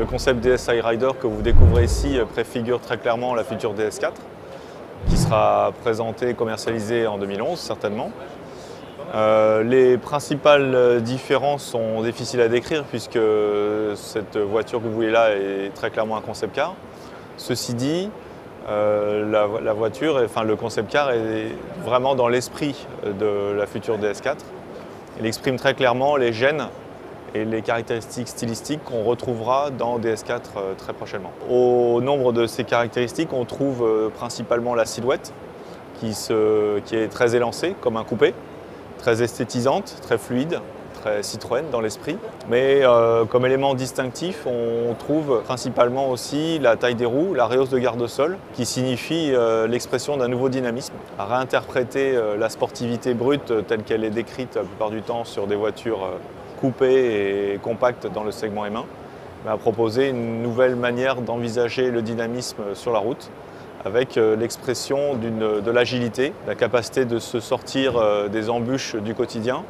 concept DS iRider que vous découvrez ici préfigure très clairement la future DS4, qui sera présentée et commercialisée en 2011 certainement. Les principales différences sont difficiles à décrire puisque cette voiture que vous voyez là est très clairement un concept car. Ceci dit, la voiture, enfin le concept car est vraiment dans l'esprit de la future DS4. Il exprime très clairement les gènes et les caractéristiques stylistiques qu'on retrouvera dans DS4 très prochainement. Au nombre de ces caractéristiques, on trouve principalement la silhouette qui est très élancée comme un coupé, très esthétisante, très fluide, très Citroën dans l'esprit. Mais comme élément distinctif, on trouve principalement aussi la taille des roues, la rehausse de garde-sol, qui signifie l'expression d'un nouveau dynamisme, à réinterpréter la sportivité brute telle qu'elle est décrite la plupart du temps sur des voitures coupées et compactes dans le segment M1, mais à proposer une nouvelle manière d'envisager le dynamisme sur la route, avec l'expression de l'agilité, la capacité de se sortir des embûches du quotidien,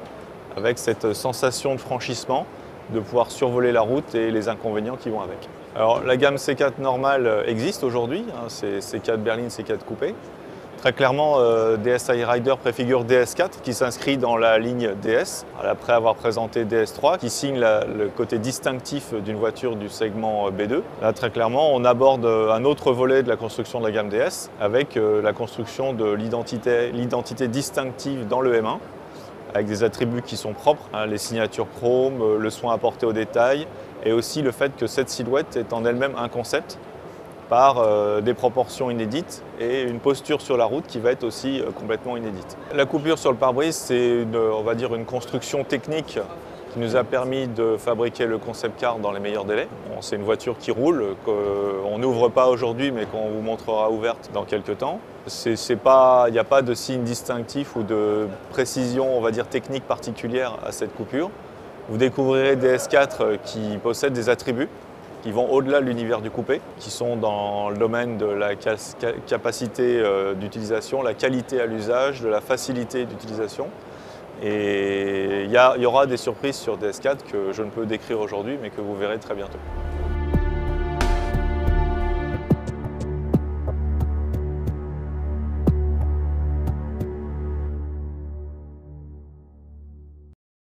avec cette sensation de franchissement, de pouvoir survoler la route et les inconvénients qui vont avec. Alors la gamme C4 normale existe aujourd'hui, c'est C4 berline, C4 coupé. Très clairement, DS iRider préfigure DS4 qui s'inscrit dans la ligne DS, après avoir présenté DS3 qui signe le côté distinctif d'une voiture du segment B2. Là, très clairement, on aborde un autre volet de la construction de la gamme DS avec la construction de l'identité distinctive dans le M1, avec des attributs qui sont propres, les signatures chrome, le soin apporté au détail, et aussi le fait que cette silhouette est en elle-même un concept, par des proportions inédites et une posture sur la route qui va être aussi complètement inédite. La coupure sur le pare-brise, c'est on va dire une construction technique qui nous a permis de fabriquer le concept car dans les meilleurs délais. Bon, c'est une voiture qui roule, qu'on n'ouvre pas aujourd'hui mais qu'on vous montrera ouverte dans quelques temps. Il n'y a pas de signe distinctif ou de précision, on va dire, technique particulière à cette coupure. Vous découvrirez des S4 qui possèdent des attributs qui vont au-delà de l'univers du coupé, qui sont dans le domaine de la capacité d'utilisation, la qualité à l'usage, de la facilité d'utilisation. Et il y aura des surprises sur DS4 que je ne peux décrire aujourd'hui, mais que vous verrez très bientôt.